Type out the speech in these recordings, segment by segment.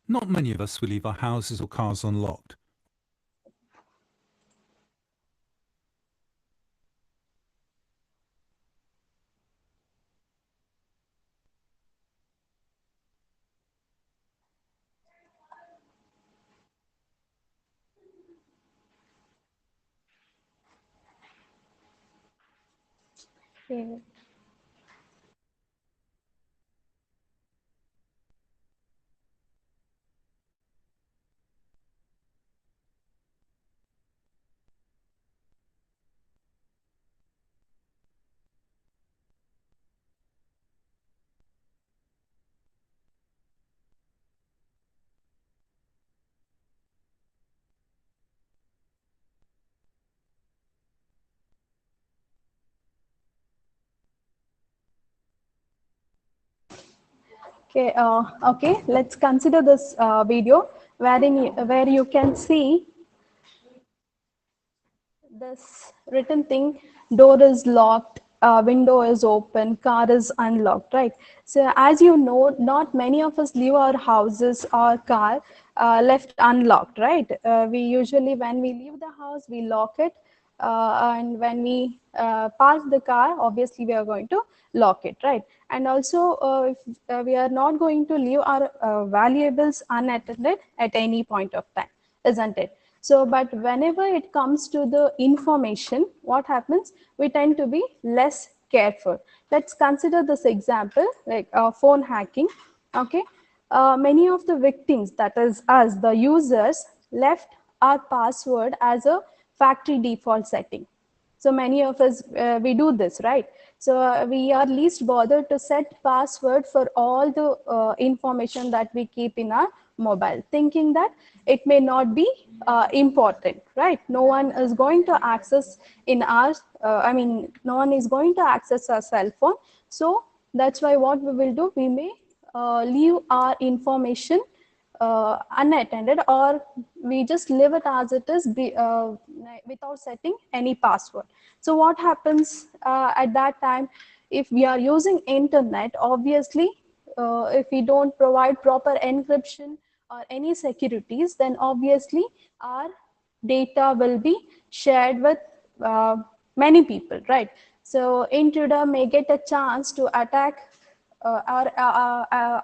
Not many of us will leave our houses or cars unlocked. Okay. Okay, let's consider this video where you can see this written thing: door is locked, window is open, car is unlocked, right? So as you know, not many of us leave our houses or car left unlocked, right? We usually, when we leave the house, we lock it, and when we park the car, obviously we are going to lock it, right? And also, if we are not going to leave our valuables unattended at any point of time, isn't it? So, but whenever it comes to the information, what happens? We tend to be less careful. Let's consider this example, like phone hacking. Okay, many of the victims, that is us, the users, left our password as a factory default setting. So many of us, we do this, right? So we are least bothered to set password for all the information that we keep in our mobile, thinking that it may not be important, right? No one is going to access in our, no one is going to access our cell phone. So that's why what we will do, we may leave our information unattended, or we just leave it as it is without setting any password. So what happens at that time? If we are using internet, obviously, if we don't provide proper encryption or any securities, then obviously our data will be shared with many people, right? So intruder may get a chance to attack or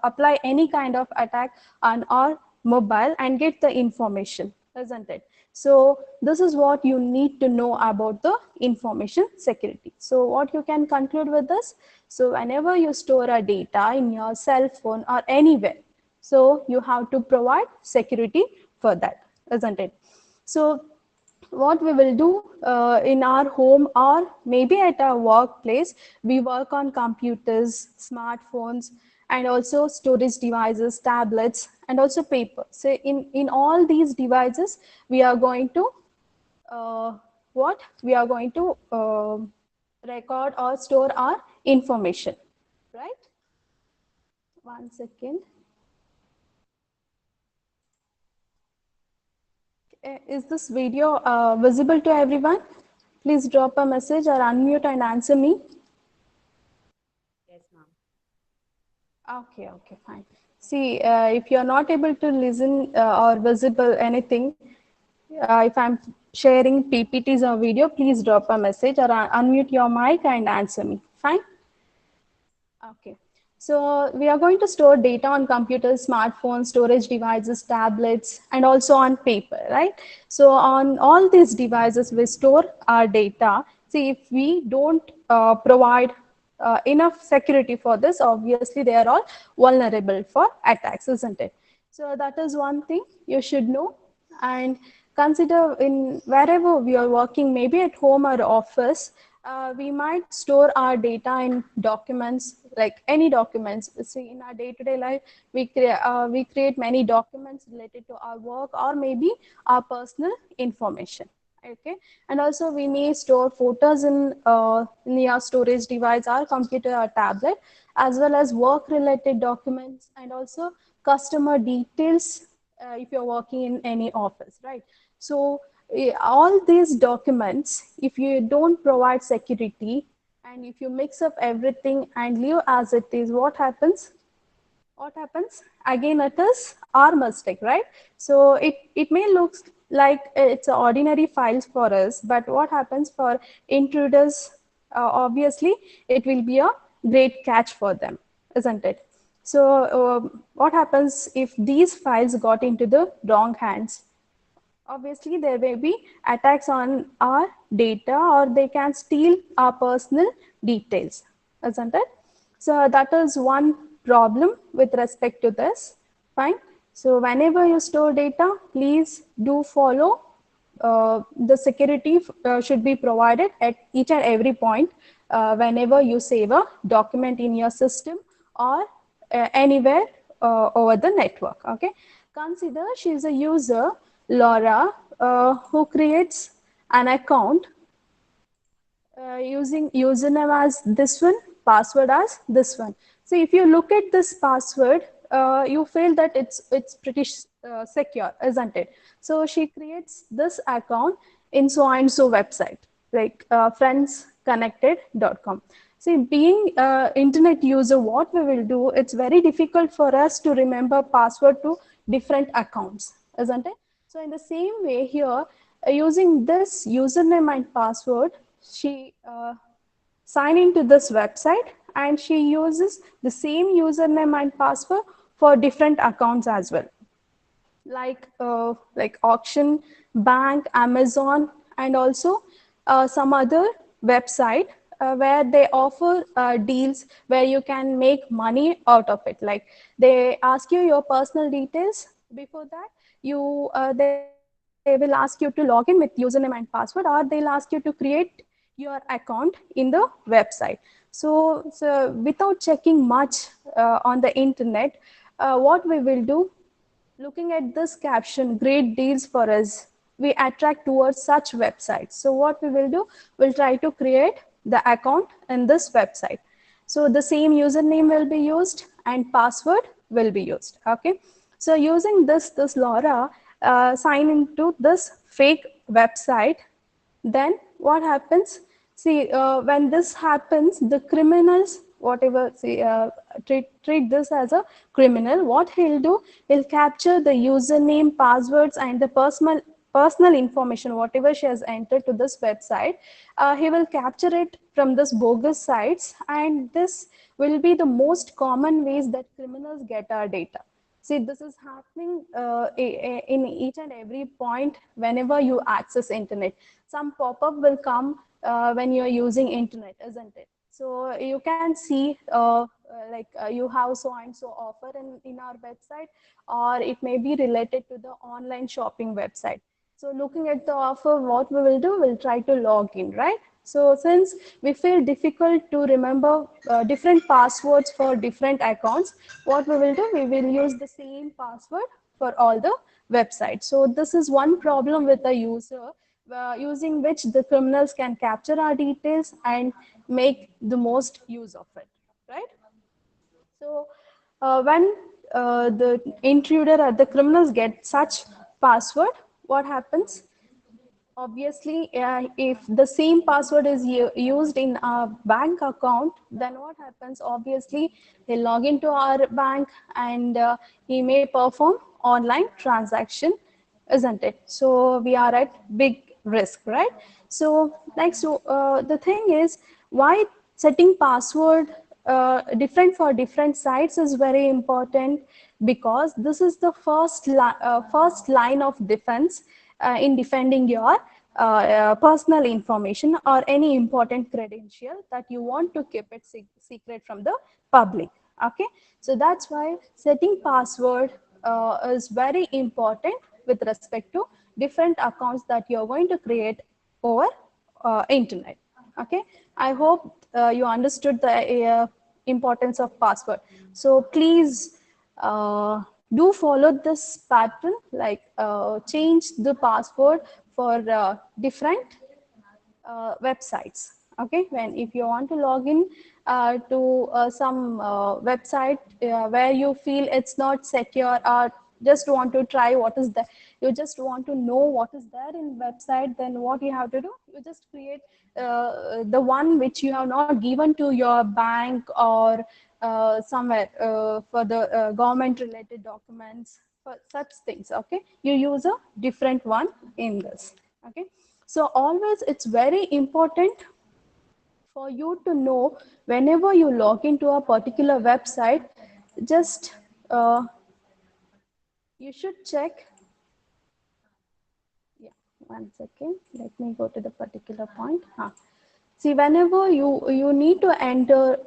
apply any kind of attack on our mobile and get the information, isn't it? So this is what you need to know about the information security. So what you can conclude with this: so whenever you store a data in your cell phone or anywhere, so you have to provide security for that, isn't it? So what we will do in our home or maybe at our workplace, we work on computers, smartphones, and also storage devices, tablets, and also paper. So in all these devices, we are going to what we are going to record or store our information, right? One second. Is this video visible to everyone? Please drop a message or unmute and answer me. Yes, ma'am. Okay, fine. See, if you're not able to listen or visible anything, if I'm sharing PPTs or video, please drop a message or unmute your mic and answer me. Fine? Okay. So we are going to store data on computers, smartphones, storage devices, tablets, and also on paper, right? So on all these devices, we store our data. See, if we don't provide enough security for this, obviously they are all vulnerable for attacks, isn't it? So that is one thing you should know. And consider, in wherever we are working, maybe at home or office, we might store our data in documents, like any documents. See, in our day-to-day life, we create many documents related to our work or maybe our personal information. Okay, and also we may store photos in your storage device, our computer or tablet, as well as work-related documents and also customer details if you're working in any office, right? So all these documents, if you don't provide security and if you mix up everything and leave as it is, what happens? what happens? Again, it is our mistake, right? So it may look like it's an ordinary files for us, but what happens for intruders, obviously, it will be a great catch for them, isn't it? So what happens if these files got into the wrong hands? Obviously, there may be attacks on our data, or they can steal our personal details, isn't it? So that is one problem with respect to this. Fine. So whenever you store data, please do follow the security should be provided at each and every point whenever you save a document in your system or anywhere over the network. Okay. Consider she is a user, Laura, who creates an account using username as this one, password as this one. So if you look at this password, you feel that it's pretty secure, isn't it? So she creates this account in so and so website, like friendsconnected.com. See, being internet user, what we will do, it's very difficult for us to remember password to different accounts, isn't it? So in the same way here, using this username and password, she sign into this website and she uses the same username and password for different accounts as well, like auction, bank, Amazon, and also some other website where they offer deals where you can make money out of it. Like they ask you your personal details. Before that, they will ask you to log in with username and password, or they'll ask you to create your account in the website. So without checking much on the internet, what we will do, looking at this caption, great deals for us, we attract towards such websites. So what we will do, we'll try to create the account in this website. So the same username will be used and password will be used. Okay. So using this Laura sign into this fake website, then what happens? See, when this happens, the criminals, whatever, see, treat this as a criminal. What he'll do, he'll capture the username, passwords, and the personal information, whatever she has entered to this website. He will capture it from this bogus sites, and this will be the most common ways that criminals get our data. See, this is happening in each and every point whenever you access internet. Some pop-up will come when you're using internet, isn't it? So you can see you have so and so offer in our website, or it may be related to the online shopping website. So looking at the offer, what we will do, we'll try to log in, right? So since we feel difficult to remember different passwords for different accounts, what we will do, we will use the same password for all the websites. So this is one problem with the user, using which the criminals can capture our details and make the most use of it, right? So when the intruder or the criminals get such password, what happens? Obviously, if the same password is used in our bank account, then what happens? Obviously, he'll log into our bank and he may perform online transaction, isn't it? So we are at big risk, right? So next, the thing is, why setting password different for different sites is very important, because this is the first line of defense in defending your personal information or any important credential that you want to keep it secret from the public. Okay, so that's why setting password is very important with respect to different accounts that you're going to create over internet. Okay, I hope you understood the importance of password. So please do follow this pattern, like change the password for different websites. Okay, when if you want to log in to some website where you feel it's not secure, or just want to try what is there, you just want to know what is there in website, then what you have to do, you just create the one which you have not given to your bank or somewhere for the government related documents, for such things. Okay, you use a different one in this. Okay, so always it's very important for you to know whenever you log into a particular website, just you should check. Yeah, one second. Let me go to the particular point. See, whenever you need to enter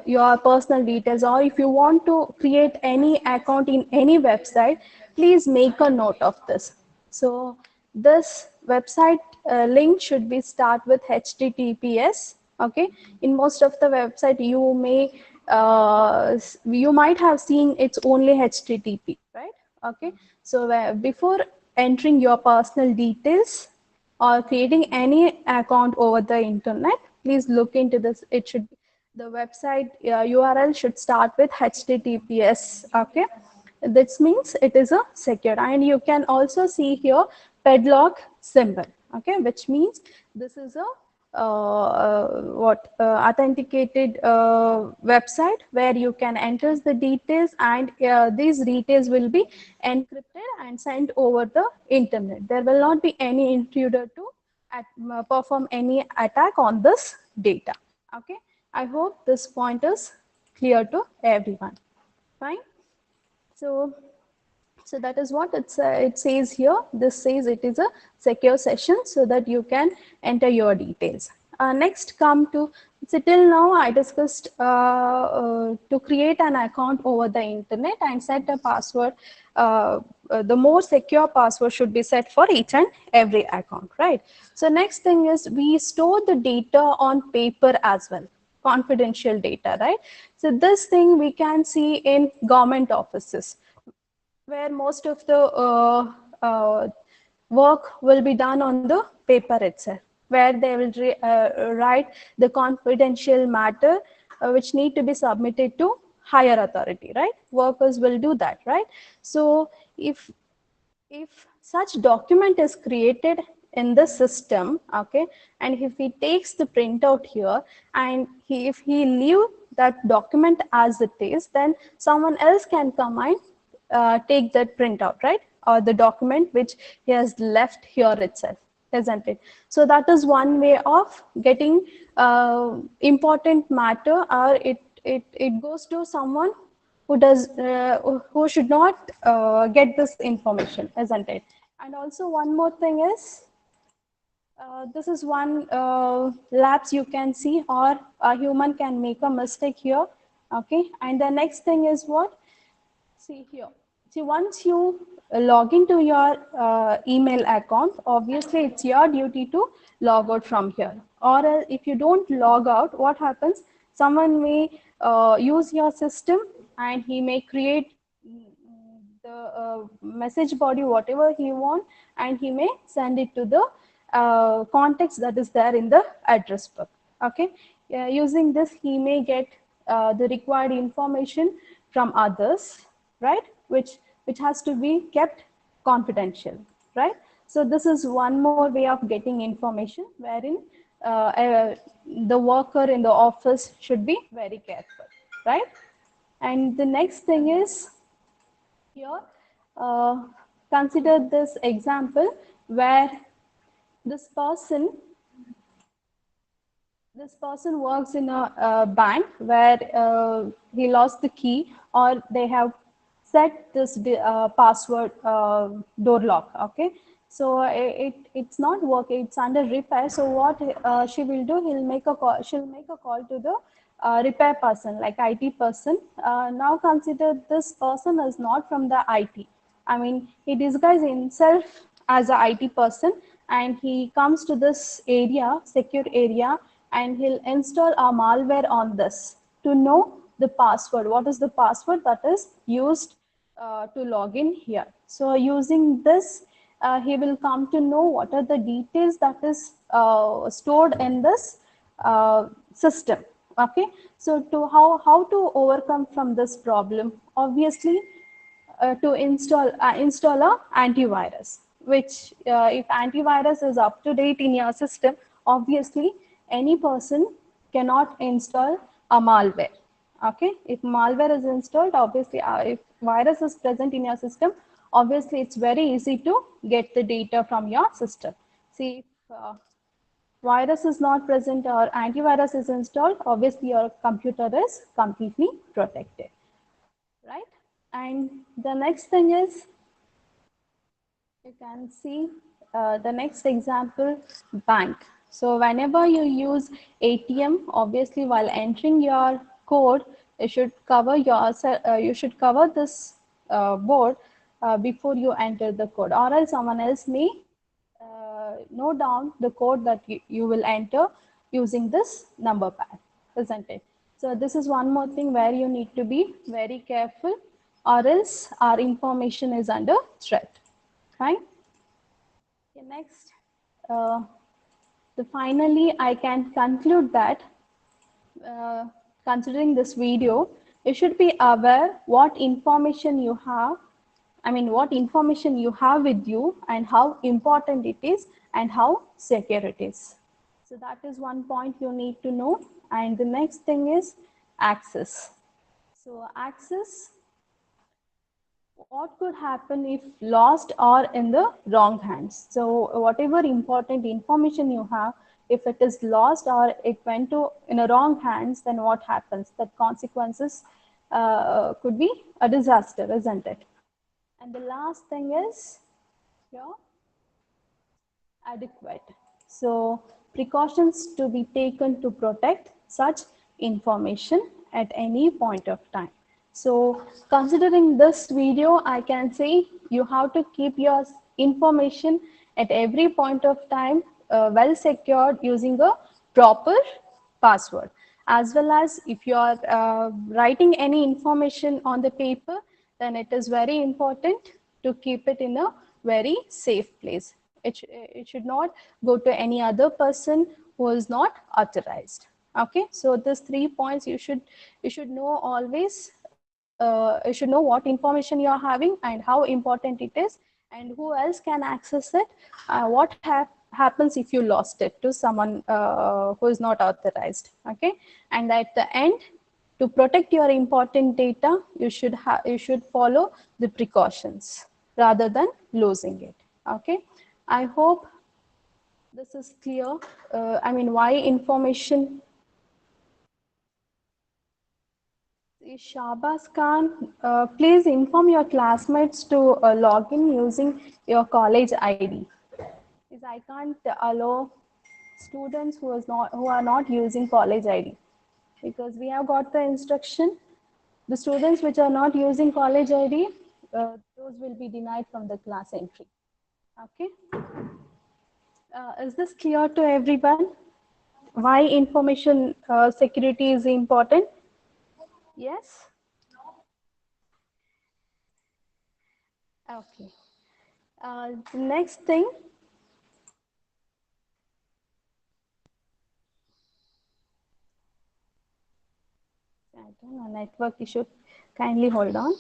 your personal details, or if you want to create any account in any website, please make a note of this. So this website link should be start with HTTPS. Okay, in most of the website you might have seen it's only HTTP, right? Okay, so before entering your personal details or creating any account over the internet, please look into this. It should be, the website URL should start with HTTPS. Okay, this means it is a secure, and you can also see here padlock symbol. Okay, which means this is a authenticated website where you can enter the details, and these details will be encrypted and sent over the internet. There will not be any intruder to perform any attack on this data. Okay, I hope this point is clear to everyone. Fine. So that is what it says here. This says it is a secure session so that you can enter your details. Next, come to, so till now I discussed to create an account over the internet and set a password. The more secure password should be set for each and every account, right? So next thing is we store the data on paper as well, confidential data, right? So this thing we can see in government offices, where most of the work will be done on the paper itself, where they will write the confidential matter which need to be submitted to higher authority, right? Workers will do that, right? So if such document is created in the system, okay, and if he takes the printout here, and if he leave that document as it is, then someone else can come and take that printout, right? Or the document which he has left here itself, isn't it? So that is one way of getting important matter, or it goes to someone who should not get this information, isn't it? And also one more thing is, this is one lapse you can see, or a human can make a mistake here. Okay, and the next thing is what? See here. See, once you log into your email account, obviously it's your duty to log out from here. Or if you don't log out, what happens? Someone may use your system, and he may create the message body, whatever he want, and he may send it to the context that is there in the address book. Okay, using this, he may get the required information from others, right? Which has to be kept confidential, right? So this is one more way of getting information, wherein the worker in the office should be very careful, right? And the next thing is here, uh, consider this example where this person this person works in a bank where he lost the key, or they have set this password door lock. Okay, so it's not working, it's under repair. So what she will do, she'll make a call to the repair person, like IT person. Now consider this person is not from the IT. I mean, he disguises himself as a IT person, and he comes to this area, secure area, and he'll install a malware on this to know the password. What is the password that is used to log in here? So using this, he will come to know what are the details that is stored in this system. Okay, so to how to overcome from this problem? Obviously, to install a antivirus, which if antivirus is up to date in your system, obviously any person cannot install a malware. Okay, if malware is installed, obviously, if virus is present in your system, obviously it's very easy to get the data from your system. See, if virus is not present or antivirus is installed, obviously your computer is completely protected, right? And the next thing is, you can see the next example, bank. So whenever you use ATM, obviously while entering your code, you should cover you should cover this board before you enter the code, or else someone else may note down the code that you will enter using this number pad, isn't it? So this is one more thing where you need to be very careful, or else our information is under threat. Fine. Okay, next, uh, finally, I can conclude that uh, considering this video, you should be aware what information you have, what information you have with you and how important it is and how secure it is. So that is one point you need to know. And the next thing is access. So access, what could happen if lost or in the wrong hands? So whatever important information you have, if it is lost or it went to in a wrong hands, then what happens? That consequences could be a disaster, isn't it? And the last thing is here, adequate. So precautions to be taken to protect such information at any point of time. So considering this video, I can say you have to keep your information at every point of time well secured using a proper password, as well as if you are writing any information on the paper, then it is very important to keep it in a very safe place. It should not go to any other person who is not authorized. Okay, so these 3 points you should know always. You should know what information you are having and how important it is, and who else can access it. What happens if you lost it to someone who is not authorized. Okay, and at the end, to protect your important data, you should follow the precautions rather than losing it. Okay, I hope this is clear. Why information. Shahbaz Khan, please inform your classmates to log in using your college ID. Because I can't allow students who are not using college ID, because we have got the instruction. The students which are not using college ID, those will be denied from the class entry. Okay. Is this clear to everyone? Why information security is important? Yes. Okay. The next thing, I don't know, network issue. Kindly hold on.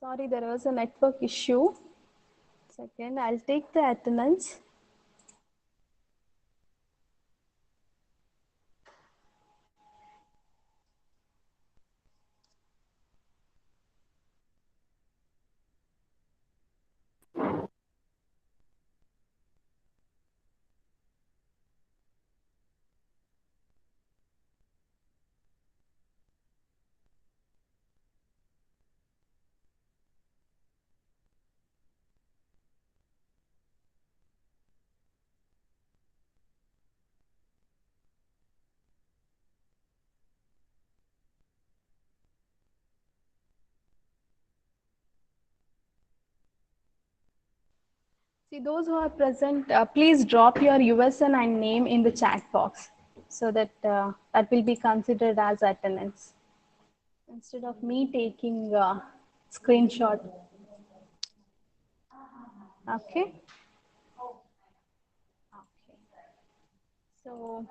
Sorry, there was a network issue. Second, I'll take the attendance. See, those who are present, please drop your USN and name in the chat box so that that will be considered as attendance instead of me taking screenshot. Okay. Okay. So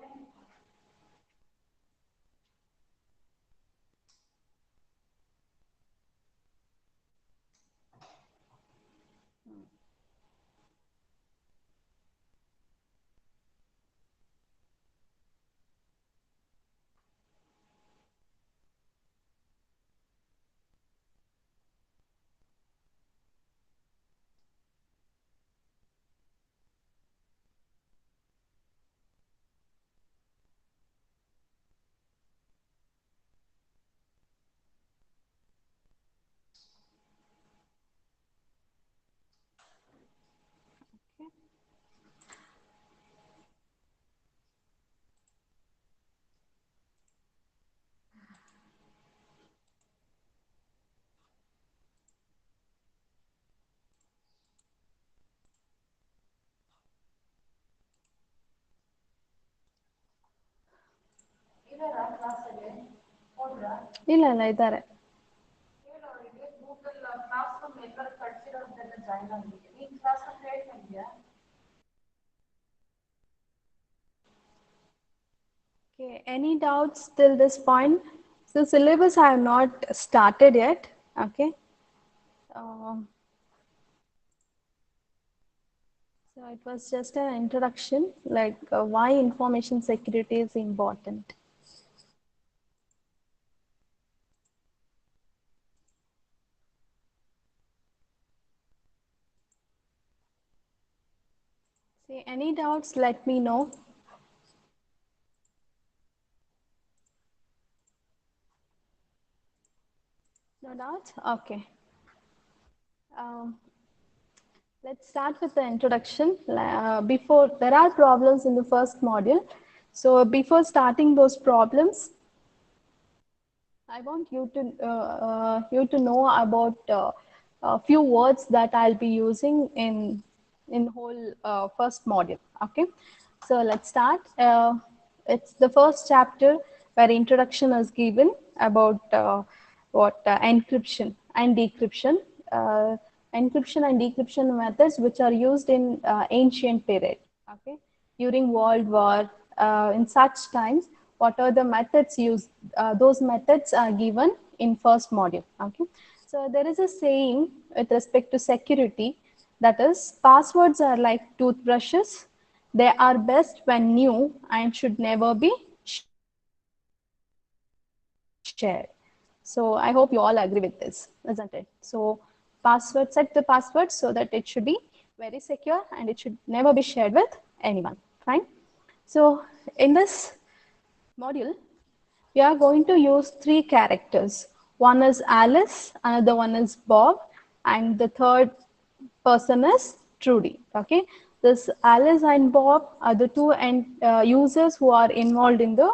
ಇಲ್ಲ ಇಲ್ಲ ಇದ್ದಾರೆ. Okay, any doubts till this point? So syllabus I have not started yet. Okay. Um, so it was just an introduction, like why information security is important. See, any doubts, let me know. No doubts? Okay. Um, let's start with the introduction. Before, there are problems in the first module. So before starting those problems, I want you to know about a few words that I'll be using in whole first module. Okay, so let's start. It's the first chapter where introduction is given about what encryption and decryption. Uh, Encryption and decryption methods which are used in ancient period. Okay, during World War, in such times, what are the methods used? Those methods are given in first module. Okay, so there is a saying with respect to security, that is, passwords are like toothbrushes. They are best when new and should never be shared. So I hope you all agree with this, isn't it? So password, set the password so that it should be very secure and it should never be shared with anyone. Fine. So in this module, we are going to use three characters. One is Alice, another one is Bob, and the third person is Trudy. Okay, this Alice and Bob are the two users who are involved in the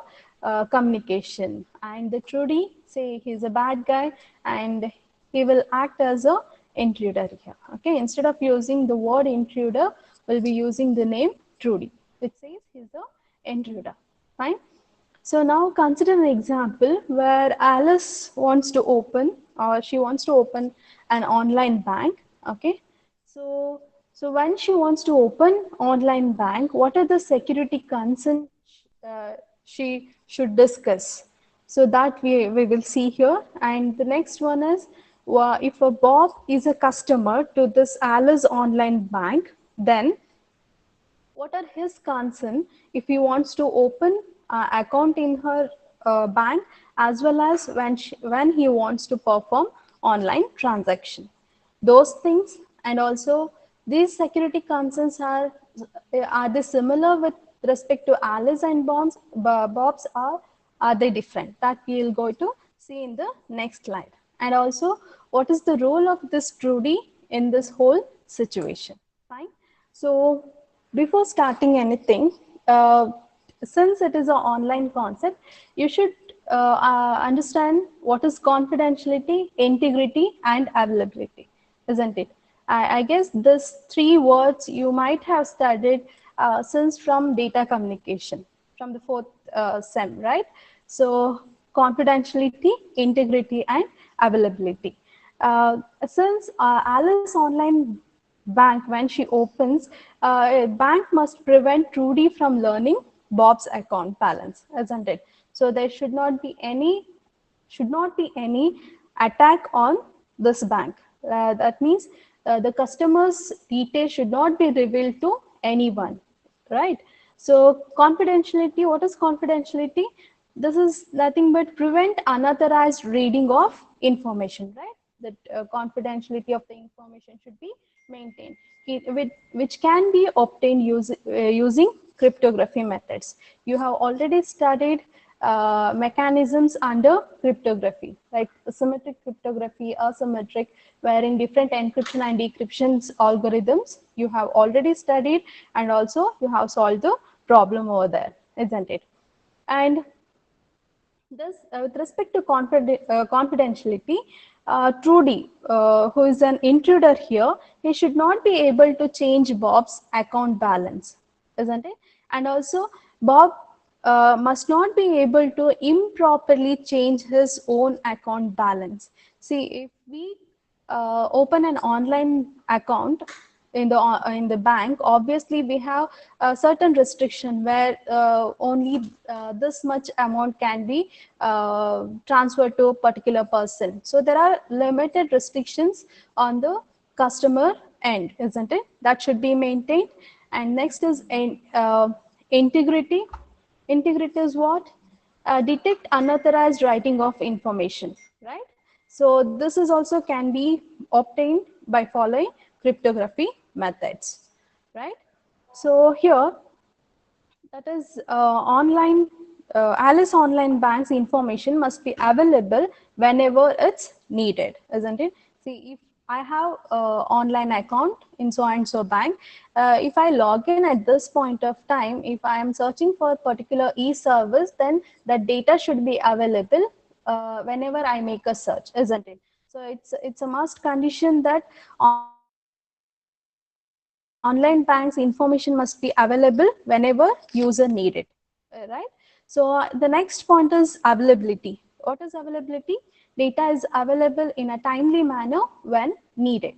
communication, and the Trudy, say he's a bad guy and he will act as a intruder here. Okay, instead of using the word intruder, we'll be using the name Trudy, which says he's a intruder. Fine. So now consider an example where Alice wants to open, or she wants to open an online bank. Okay. So, so when she wants to open online bank, what are the security concerns she should discuss? So that we will see here. And the next one is, if a Bob is a customer to this Alice online bank, then what are his concern if he wants to open account in her bank, as well as when he wants to perform online transaction, those things. And also, these security concerns are they similar with respect to Alice and Bob's, are they different? That we will go to see in the next slide. And also, what is the role of this Trudy in this whole situation? Fine. So before starting anything, since it is an online concept, you should understand what is confidentiality, integrity, and availability, isn't it? I guess these three words you might have studied since from data communication. from the fourth SEM, right? So confidentiality, integrity, and availability. Since Alice Online Bank, when she opens, a bank must prevent Trudy from learning Bob's account balance, isn't it? So there should not be any attack on this bank. That means the customer's details should not be revealed to anyone, right? So confidentiality, what is confidentiality? This is nothing but prevent unauthorized reading of information, right? That confidentiality of the information should be maintained, which can be obtained using cryptography methods. You have already studied mechanisms under cryptography, like symmetric cryptography, asymmetric, wherein different encryption and decryption algorithms you have already studied, and also you have solved the problem over there, isn't it? And this, with respect to confidentiality, Trudy, who is an intruder here, he should not be able to change Bob's account balance, isn't it? And also, Bob must not be able to improperly change his own account balance. See, if we open an online account in the bank, obviously we have a certain restriction where only this much amount can be transferred to a particular person. So there are limited restrictions on the customer end, isn't it? That should be maintained. And next is integrity. Integrity is what? Detect unauthorized writing of information, right? So this is also can be obtained by following cryptography methods, right? So here, that is online, Alice Online Bank's information must be available whenever it's needed, isn't it? See, if I have online account in so and so bank, if I log in at this point of time, if I am searching for a particular e-service, then that data should be available whenever I make a search, isn't it? So it's a must condition that online bank's information must be available whenever user need it, right? So the next point is availability. What is availability? Data is available in a timely manner when needed.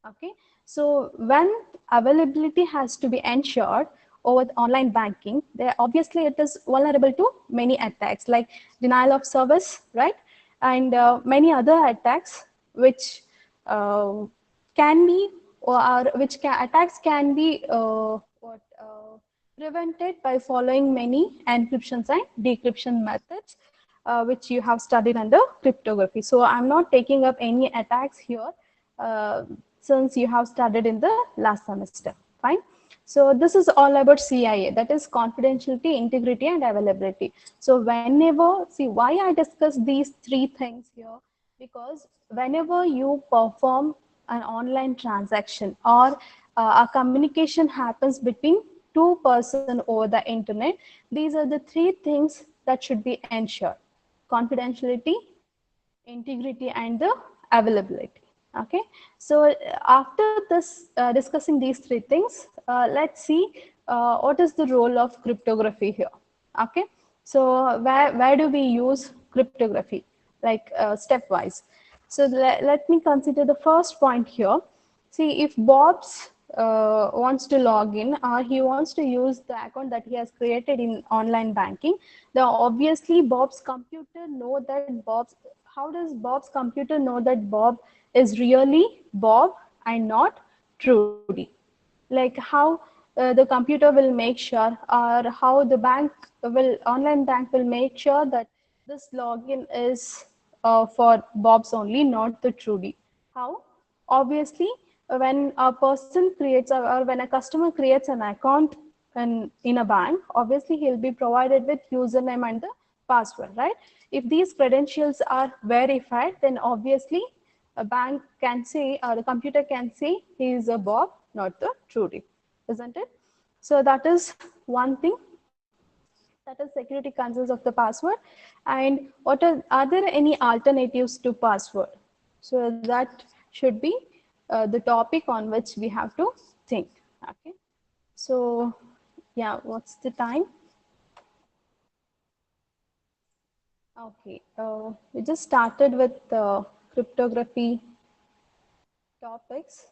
Okay. So when availability has to be ensured over online banking, there obviously it is vulnerable to many attacks like denial of service, right? And many other attacks which can be or which attacks can be prevented by following many encryptions and decryption methods, which you have studied under cryptography. So I'm not taking up any attacks here uh, since you have studied in the last semester. Fine. So this is all about CIA, that is confidentiality, integrity, and availability. So whenever, see why I discuss these three things here, because whenever you perform an online transaction or a communication happens between two persons over the internet, these are the three things that should be ensured: confidentiality, integrity, and the availability. Okay, so after this discussing these three things, let's see what is the role of cryptography here. Okay, so where do we use cryptography, like stepwise? So let me consider the first point here. See, if Bob's wants to log in or he wants to use the account that he has created in online banking, then obviously Bob's computer know that how does Bob's computer know that Bob is really Bob and not Trudy? Like how the computer will make sure, or how the online bank will make sure that this login is for Bob's only, not the Trudy. How? Obviously, when a person creates or when a customer creates an account in a bank, obviously he'll be provided with username and the password, right? If these credentials are verified, then obviously a bank can say, or the computer can say, he is a Bob, not the Trudy, isn't it? So that is one thing. That is security concerns of the password. And are there any alternatives to password? So that should be the topic on which we have to think. Okay. So yeah, what's the time? Okay, we just started with cryptography topics.